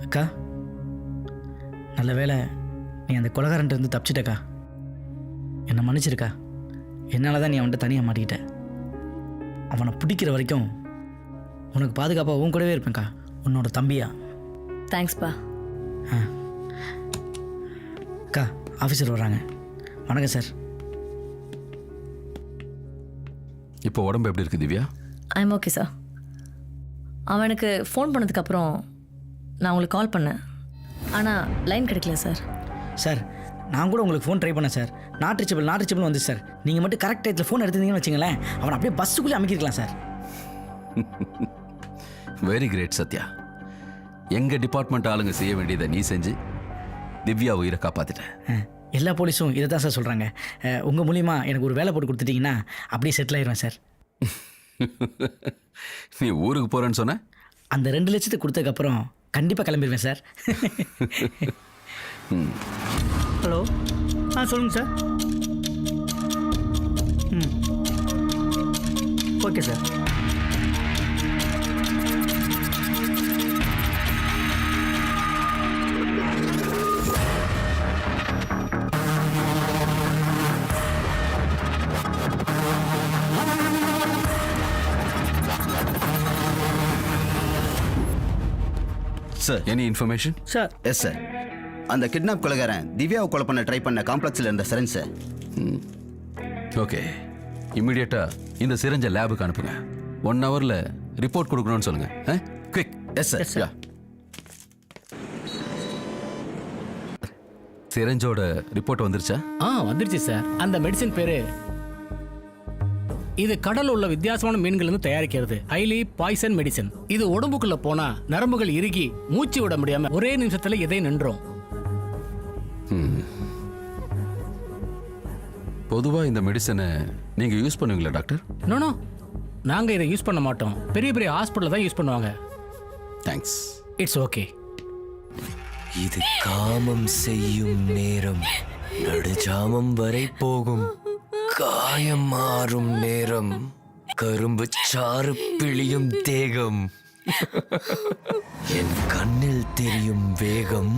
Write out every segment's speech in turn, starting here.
அக்கா, நல்ல வேளை நீ அந்த கொலகாரன்ட்டு இருந்து தப்பிச்சிட்டக்கா. என்னை மன்னிச்சிருக்கா. என்னால் தான் நீ அவன்கிட்ட தனியாக மாட்டிக்கிட்ட. அவனை பிடிக்கிற வரைக்கும் உனக்கு பாதுகாப்பாக உன் கூடவே இருப்பேன்க்கா, உன்னோட தம்பியா. தேங்க்ஸ்ப்பா. அக்கா, ஆஃபீஸர் வர்றாங்க. வணக்கம் சார். இப்போ உடம்பு எப்படி இருக்கு திவ்யா? I'm okay sir. அவனுக்கு ஃபோன் பண்ணதுக்கப்புறம் நான் உங்களுக்கு கால் பண்ணேன், ஆனால் லைன் கிடைக்கல சார். சார், நான் கூட உங்களுக்கு ஃபோன் ட்ரை பண்ணேன் சார். நாட் ரீச்சபிள் வந்து சார். நீங்கள் மட்டும் கரெக்ட் டயத்தில் ஃபோன் எடுத்துருந்தீங்கன்னு வச்சுங்களேன், அவனை அப்படியே பஸ்ஸுக்குள்ளே அமைக்கிருக்கலாம் சார். Very great Sathya. எங்கள் டிபார்ட்மெண்ட் ஆளுங்க செய்ய வேண்டியதை நீ செஞ்சு திவ்யா உயிரை காப்பாற்றிட்டேன். எல்லா போலீஸும் இதை தான் சார் சொல்கிறாங்க. உங்கள் மூலிமா எனக்கு ஒரு வேலை போட்டு கொடுத்துட்டிங்கன்னா அப்படியே செட்டில் ஆயிடுவேன் சார். நீ ஊருக்கு போகிறேன்னு சொன்ன? அந்த 2 லட்சத்துக்கு கொடுத்ததுக்கப்புறம் கண்டிப்பாக கிளம்பிடுவேன் சார். ஹலோ, சொல்லுங்கள் sir. Okay sir. Sir, any information? Sir, yes sir. அந்த கிட்னாப் கொலைகாரன் திவ்யாவை கொலை பண்ண ட்ரை பண்ண காம்ப்ளெக்ஸில் இருந்த சிரஞ்ச் சார். ஓகே, இம்மிடியேட்டாக இந்த சிரஞ்சை லேபுக்கு அனுப்புங்க. 1 ஹவரில் ரிப்போர்ட் கொடுக்கணும்னு சொல்லுங்கள். குவிக். Yes sir. சார். சிரஞ்சோட ரிப்போர்ட் வந்துருச்சா? வந்துருச்சு சார். அந்த மெடிசின் பேரு, இது கடல்ல உள்ள வித்தியாசமான மீன்கள் இருந்து தயாரிக்கிறது. Highly poison medicine. இது உடம்புக்குள்ள போனா நரம்புகள் இறுகி மூச்சு விட முடியாம ஒரே நிமிஷத்துல எதை நின்றோம். பொதுவா இந்த மெடிசனை நீங்க யூஸ் பண்ணுவீங்களா டாக்டர்? நோ, நாங்க இதை யூஸ் பண்ண மாட்டோம். பெரிய பெரிய ஹாஸ்பிட்டல் தான் யூஸ் பண்ணுவாங்க. தேங்க்ஸ். It's okay. இது காமம் செய்யும் நேரம், நடுஜாமம் வரை போகும். காயம் மாறும் நேரம், கரும்பு சாறு பிழியும் தேகம். என் கண்ணில் தெரியும் வேகம்,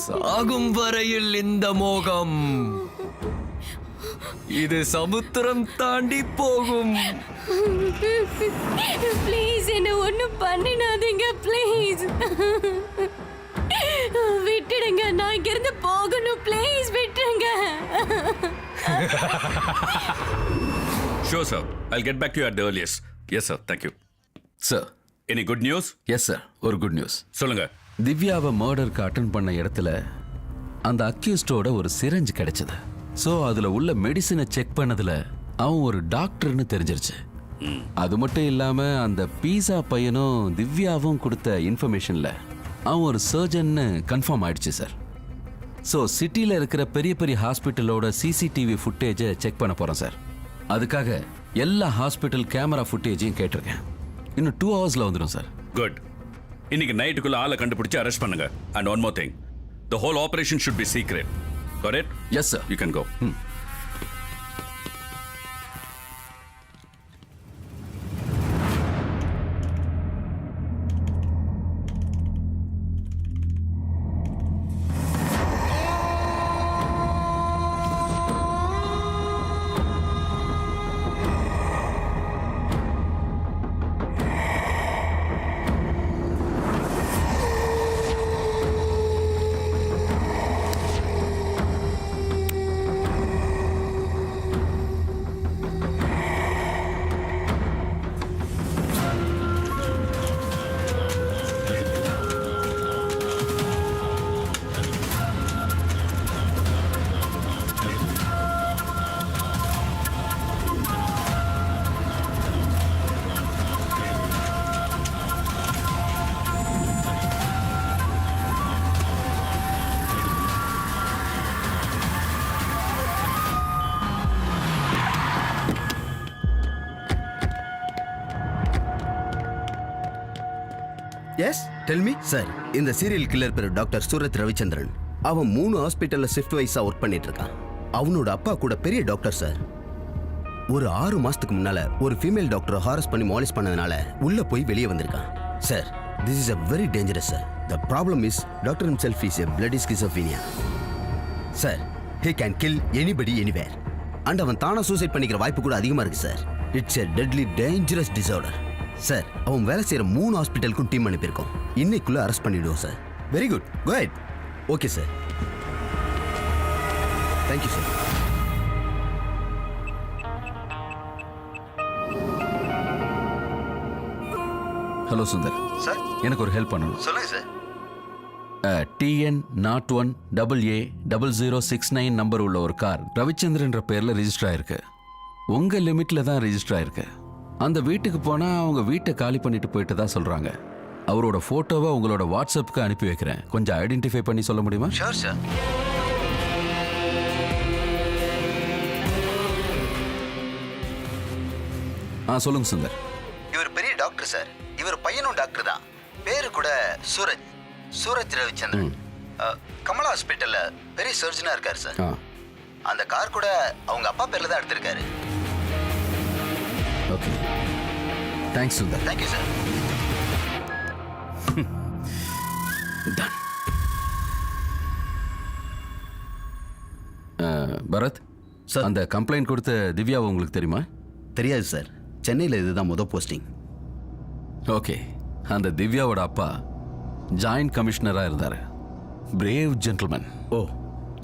சாகும் வரையில் இந்த மோகம். இது சமுத்திரம் தாண்டி போகும். ப்ளீஸ் என்ன ஒண்ணும் பண்ணிடாதீங்க ப்ளீஸ். விட்டுடுங்க, நான் இங்க இருந்து போகணும். ப்ளீஸ் விட்டுடுங்க. Sure, sir. I'll get back to you at the earliest. Yes, sir. Thank you. Sir, Any good news? Yes sir, ஒரு குட் நியூஸ். சொல்லுங்க. திவ்யாவை மர்டருக்கு அட்டன் பண்ண இடத்துல அந்த அக்யூஸ்டோட ஒரு சிரஞ்ச் கிடைச்சது. ஸோ அதில் உள்ள மெடிசினை செக் பண்ணதில் அவன் ஒரு டாக்டர்னு தெரிஞ்சிருச்சு. அது மட்டும் இல்லாமல் அந்த பீஸா பையனும் திவ்யாவும் கொடுத்த இன்ஃபர்மேஷனில் அவன் ஒரு சர்ஜன்னு கன்ஃபார்ம் ஆயிடுச்சு சார். ஸோ சிட்டியில் இருக்கிற பெரிய பெரிய ஹாஸ்பிட்டலோட சிசிடிவி ஃபுட்டேஜை செக் பண்ண போகிறோம் சார். அதுக்காக எல்லா ஹாஸ்பிட்டல் கேமரா ஃபுட்டேஜையும் கேட்டிருக்கேன். இன்னும் 2 ஹவர்ஸில் வந்துடும் சார். Good. இன்னைக்கு நைட்டுக்குள்ள ஆளை கண்டுபிடிச்சு அரெஸ்ட் பண்ணுங்க. And one more thing. The whole operation should be secret. Got it? Yes sir. You can go. Yes, tell me. Sir, இந்த சீரியல் கில்லர் பேர் டாக்டர் சூரத் ரவிச்சந்திரன். அவன் 3 ஹாஸ்பிட்டல்ல ஷிஃப்ட் வைஸா ஒர்க் பண்ணிட்டு இருக்கான். அவனோட அப்பா கூட பெரிய டாக்டர் சார். ஒரு 6 மாசத்துக்கு முன்னால ஒரு ஃபீமேல் டாக்டரை ஹாரஸ் பண்ணி மாலிஷ் பண்ணதுனால உள்ள போய் வெளியே வந்திருக்கான். Sir, this is a very dangerous sir. The problem is, Doctor himself is a bloody schizophrenia. Sir, he can kill anybody anywhere. And அவன் தானா சூசைட் பண்ணிக்கிற வாய்ப்பு கூட அதிகமா இருக்கு sir. It's a deadly dangerous disorder. Sir, அவன் வேலை செய்யற 3 ஹாஸ்பிட்டலுக்கும் டீம் அனுப்பியிருக்கோம். இன்னைக்குள்ள அரெஸ்ட் பண்ணிடுவோம் sir. Very good, go ahead. Okay sir. Thank you sir. Hello Sundar, sir, எனக்கு ஒரு ஹெல்ப் பண்ணணும். சொல்லுங்க சார். TN01AA0069 நம்பர் உள்ள ஒரு கார் ரவிச்சந்திரன்ற பேர்ல ரெஜிஸ்டர் ஆயிருக்கு. உங்க லிமிட்ல தான் ரெஜிஸ்டர் ஆயிருக்கு. அந்த வீட்டுக்கு போனா அவங்க வீட்டை காலி பண்ணிட்டு போயிட்டு தான் சொல்றாங்க. அவரோட போட்டோவை உங்களோட வாட்ஸ்அப்புக்கு அனுப்பி வைக்கிறேன். கொஞ்சம் ஐடென்டிஃபை பண்ணி சொல்ல முடியுமா? Sure sir. சொல்லுங்க சுந்தர். இவர் பெரிய டாக்டர் சார். இவர் பையனும் டாக்டர் தான். பேரு கூட சூரஜ் ரவிச்சந்திரன். கமலா ஹாஸ்பிட்டல்ல பெரிய சர்ஜனா இருக்காரு சார். அந்த கார் கூட அவங்க அப்பா பேர்ல தான் எடுத்திருக்காரு. Okay, thanks Sundar. Thank you sir. Bharat sir. அந்த கம்ப்ளைண்ட் கொடுத்த திவ்யாவை உங்களுக்கு தெரியுமா? தெரியாது சார். சென்னையில் இதுதான் முதல் போஸ்டிங். ஓகே, அந்த திவ்யாவோட அப்பா ஜாயிண்ட் கமிஷனராக இருந்தார். Brave gentleman. ஓ,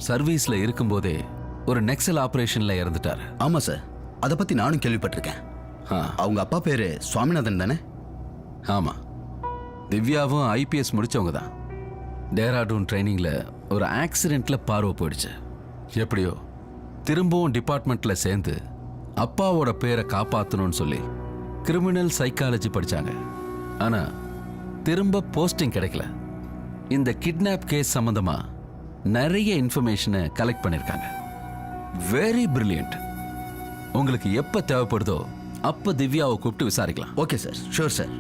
சர்வீஸில் இருக்கும்போதே ஒரு நெக்ஸல் ஆப்ரேஷனில் இறந்துட்டார். ஆமாம் சார், அதை பற்றி நானும் கேள்விப்பட்டிருக்கேன். அவங்க அப்பா பேர் சுவாமிநாதன் தானே? ஆமாம், திவ்யாவும் ஐபிஎஸ் முடித்தவங்க தான். டேராடூன் ட்ரைனிங்கில் ஒரு ஆக்சிடெண்ட்டில் பார்வை போயிடுச்சு. எப்படியோ திரும்பவும் டிபார்ட்மெண்ட்டில் சேர்ந்து அப்பாவோட பேரை காப்பாற்றணும்னு சொல்லி கிரிமினல் சைக்காலஜி படித்தாங்க. ஆனால் திரும்ப போஸ்டிங் கிடைக்கல. இந்த கிட்னாப் கேஸ் சம்மந்தமாக நிறைய இன்ஃபர்மேஷனை கலெக்ட் பண்ணியிருக்காங்க. Very brilliant. உங்களுக்கு எப்போ தேவைப்படுதோ அப்போ திவ்யாவை கூப்பிட்டு விசாரிக்கலாம். Okay sir, sure sir.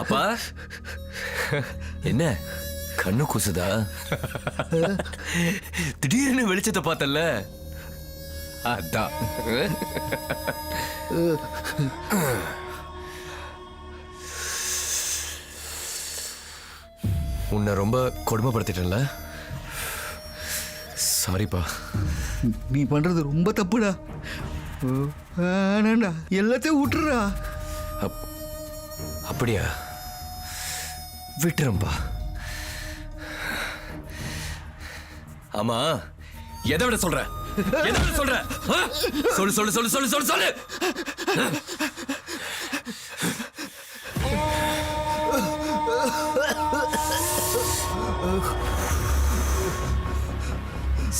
அப்பா, என்ன கண்ணு கூசுதா? திடீர்னு வெளிச்சத்தை பார்த்தல, அதான். உன்னை ரொம்ப கொடுமைப்படுத்திட்டேன்ல, சாரிப்பா. நீ பண்றது ரொம்ப தப்புடா. வேணாண்டா, எல்லாத்தையும் விட்டுறா. அப்படியா? விட்டுறம்பா. ஆமா, எதை விட சொல்ற? எதை விட சொல்ற? சொல்லு சொல்லு சொல்லு சொல்லு சொல்லு சொல்லு.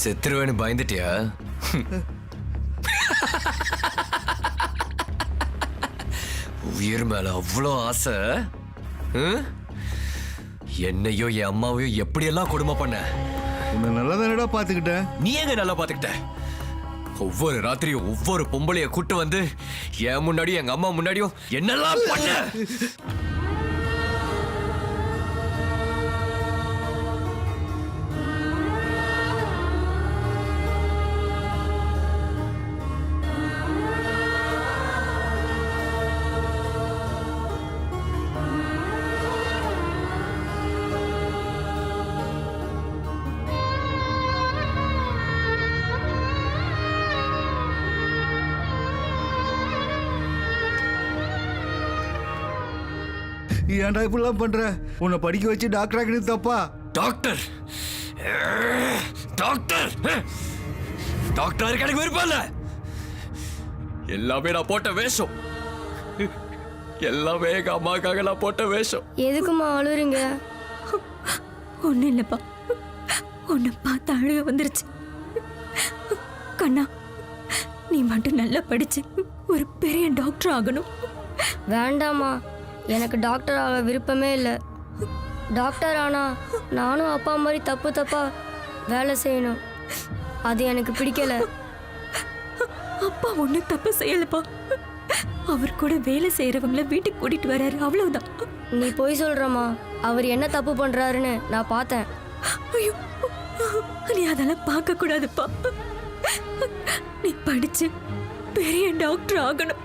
செத்துருவேன்னு பயந்துட்டியா? உயிர் மேல அவ்வளோ ஆசை? என்னையோ என் அம்மாவையோ எப்படியெல்லாம் கொடுமை பண்ண. உன்னை நல்லா தானடா பாத்துக்கிட்டேன். நீ எங்க நல்லா பாத்துக்கிட்ட? ஒவ்வொரு ராத்திரியும் ஒவ்வொரு பொம்பளைய கூட்டு வந்து என் முன்னாடியும் எங்க அம்மா முன்னாடியும் என்னெல்லாம் பண்ண. ஏன்டா இப்படிலாம் பண்ற? உன்னை படிக்க வச்சு டாக்டர் ஆக்கினது தப்பா? டாக்டர் டாக்டர் டாக்டர் எனக்கு விருப்பம் இல்ல. எல்லாமே நான் போட்ட வேஷம். எல்லாமே எங்க அம்மாக்காக நான் போட்ட வேஷம். எதுக்குமா அழுறீங்க? ஒன்றும் இல்லைப்பா, உன்னை பார்த்து அழுக வந்துருச்சு. கண்ணா, நீ மட்டும் நல்லா படிச்சு ஒரு பெரிய டாக்டர் ஆகணும். வேண்டாமா, எனக்கு டாக்டர் ஆக விருப்பமே இல்லை. டாக்டர் ஆனா நானும் அப்பா மாதிரி தப்பு தப்பா வேலை செய்யணும். அது எனக்கு பிடிக்கல. அப்பா ஒன்றும் தப்பு செய்யலப்பா. அவர் கூட வேலை செய்யறவங்கள வீட்டுக்கு கூட்டிட்டு வர்றாரு, அவ்வளவுதான். நீ பொய் சொல்றமா. அவர் என்ன தப்பு பண்றாருன்னு நான் பார்த்தேன். ஐயோ, நீ அதெல்லாம் பார்க்க கூடாதுப்பா. நீ படிச்சு பெரிய டாக்டர் ஆகணும்.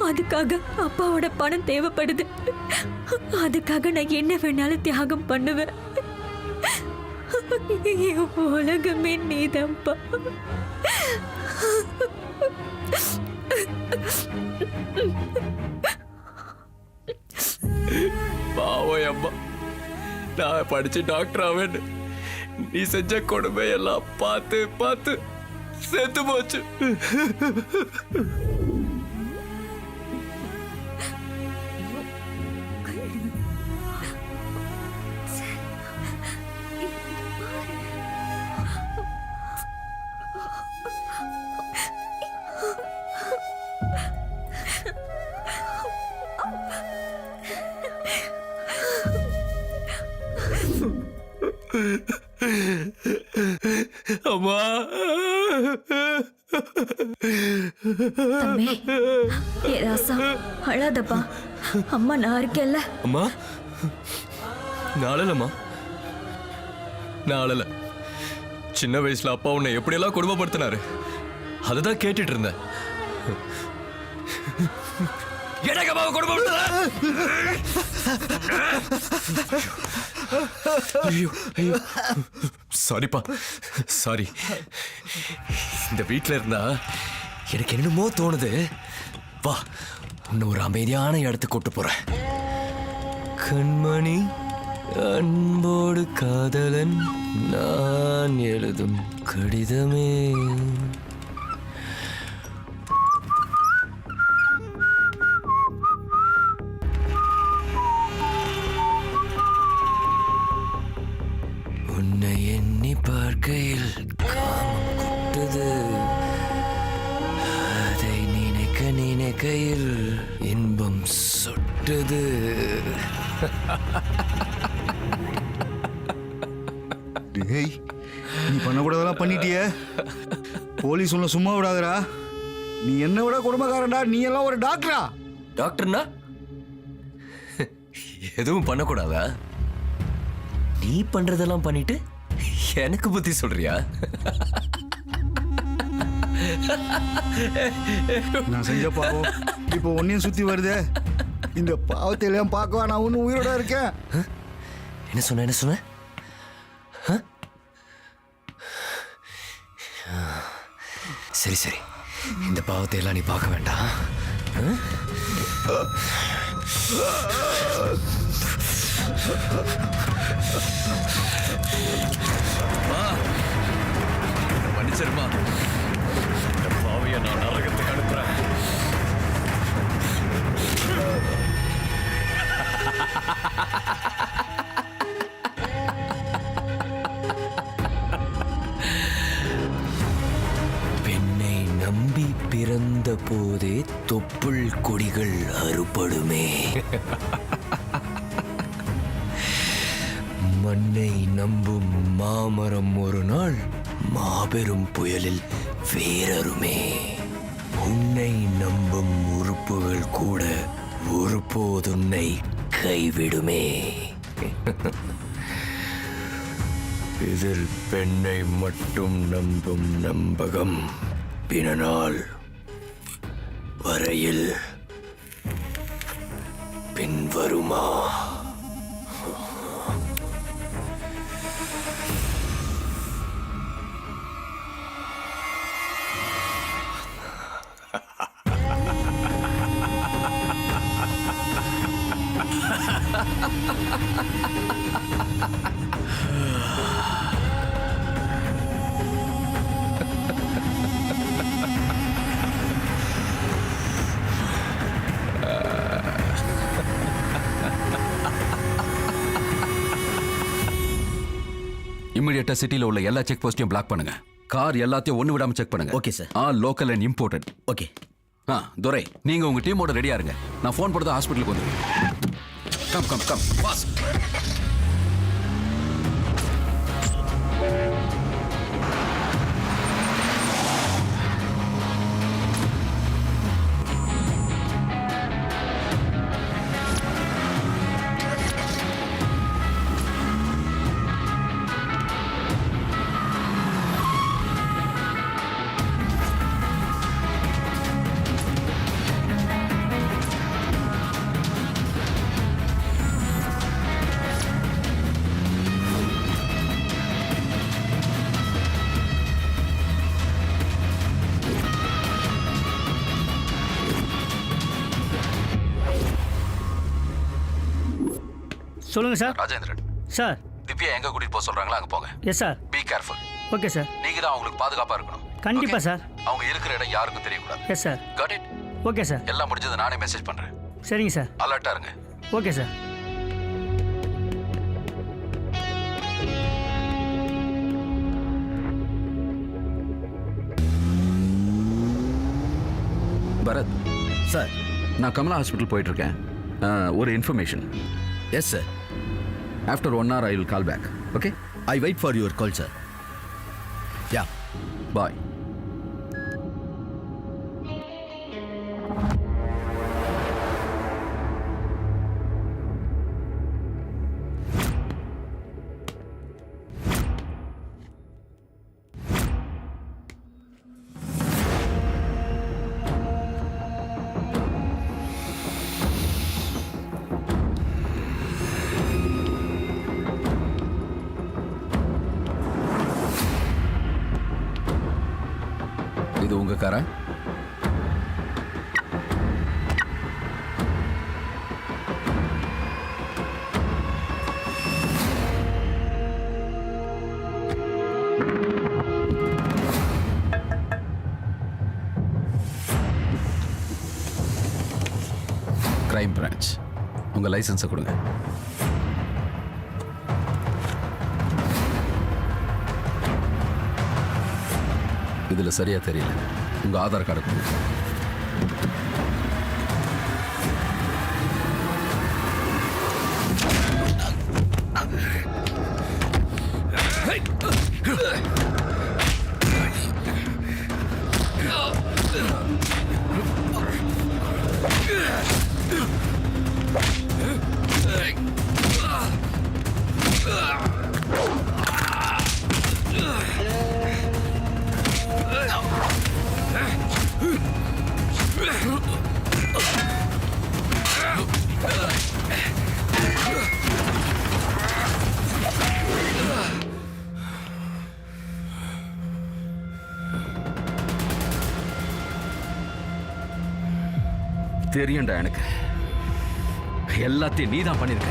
அதுக்காக அப்பாவோட பணம் தேவைப்படுது. அதுக்காக நான் என்ன வேணாலும் தியாகம் பண்ணுவேன். என் உலகமே நீதான்ப்பா. பாவம் அம்மா, நான் படிச்சு டாக்டர் ஆவேன்னு நீ செஞ்ச கொடுமை எல்லாம் பார்த்து பார்த்து செத்து போச்சு. அம்மா, தம்பி, ஏ ராசா, அழாதப்பா. அம்மா நான் இருக்கேன்ல. அம்மா, நாளலம்மா, நாளல. சின்ன வயசுல அப்பா உன்னை எப்படியெல்லாம் கொடுமைப்படுத்தினாரு, அதுதான் கேட்டுட்டு இருந்தேன். எனக்கு அம்மாவை கொடுமைப்படுத்த. ஐயோ ஐயோ, சாரிப்பா, சாரி. இந்த வீட்டில் இருந்தா எனக்கு என்னமோ தோணுது. வா, உன்னை ஒரு அமைதியான இடத்துக்கு கூட்டு போறேன். கண்மணி, அன்போடு காதலன், நான் எழுதும் கடிதமே. உன்னை எண்ணி பார்க்கையில் காமம் கொட்டுது. அதை நினைக்க நினைக்கையில் இன்பம் சொட்டுது. டேய், நீ பண்ணக்கூடாதெல்லாம் பண்ணிட்டியே. போலீஸ் உன்னை சும்மா விடாதடா. நீ என்ன விட குடும்பக்காரன்டா. நீ எல்லாம் ஒரு டாக்டரா? டாக்டர்னா எதுவும் பண்ணக்கூடாதா? நீ பண்றதெல்லாம் பண்ணிட்டு எனக்கு புத்தி சொல்றியா? நான் செஞ்ச பாவம் இப்போ ஒன்னையும் சுத்தி வருதே. இந்த பாவத்தை எல்லாம் பார்க்கவா நான் ஒன்னும் உயிரோட இருக்கேன். என்ன சொன்ன, என்ன சொன்ன? சரி சரி, இந்த பாவத்தை எல்லாம் நீ பார்க்க வேண்டாம். மன்னிச்சிருமா, இந்த பாவியை நான் நரகத்துக்கு அனுப்புறேன். பெண்ணை நம்பி பிறந்த போதே தொப்புள் கொடிகள் அறுபடுமே. மண்ணை நம்பும் மாமரம் ஒரு நாள் மாபெரும் புயலில் வேறறுமே. உன்னை நம்பும் உறுப்புகள் கூட ஒருபோதுன்னை கைவிடுமே. இதில் பெண்ணை மட்டும் நம்பும் நம்பகம் பிணநாள் வரையில் பின்வருமா? இமீடியட்டா சிட்டில உள்ள எல்லா செக் போஸ்டையும் பிளாக் பண்ணுங்க. கார் எல்லாத்தையும் ஒண்ணு விடாம செக் பண்ணுங்க. Okay, sir. All local and imported. Okay. Durai, நீங்க உங்க டீமோட ரெடியா இருங்க. நான் ஃபோன் போடுறது ஹாஸ்பிட்டலுக்கு வந்துருங்க. Come come come fast. சொல்லுங்கள் சார். ராஜேந்திரன் சார். திவ்யா எங்க கூட்டிட்டு போக சொல்றாங்களா அங்க போங்க. Yes sir. Be careful. Okay sir. நீங்க தான் அவங்களுக்கு பாதுகாப்பா இருக்கணும். கண்டிப்பாக Okay? சார். அவங்க இருக்கிற இடம் யாருக்கும் தெரியக்கூடாது. Yes sir. Got it? Okay sir. எல்லாம் முடிஞ்சது நானே மெசேஜ் பண்றேன். சரிங்க சார். அலர்ட்டா இருங்க. Okay sir. பரத் சார். நான் கமலா ஹாஸ்பிட்டல் போயிட்டு இருக்கேன். ஒரு இன்ஃபர்மேஷன். Yes sir. After 1 hour I will call back. Okay? I wait for your call sir. Ya. Bye. இது உங்க காரா? கிரைம் பிரான்ச், உங்க லைசன்ஸை கொடுங்க. இதுல சரியா தெரியல. உங்க ஆதார் கார்டு கொடுங்க. தெரியும்டா எனக்கு. எல்லாத்தையும் நீ தான் பண்ணிருக்க.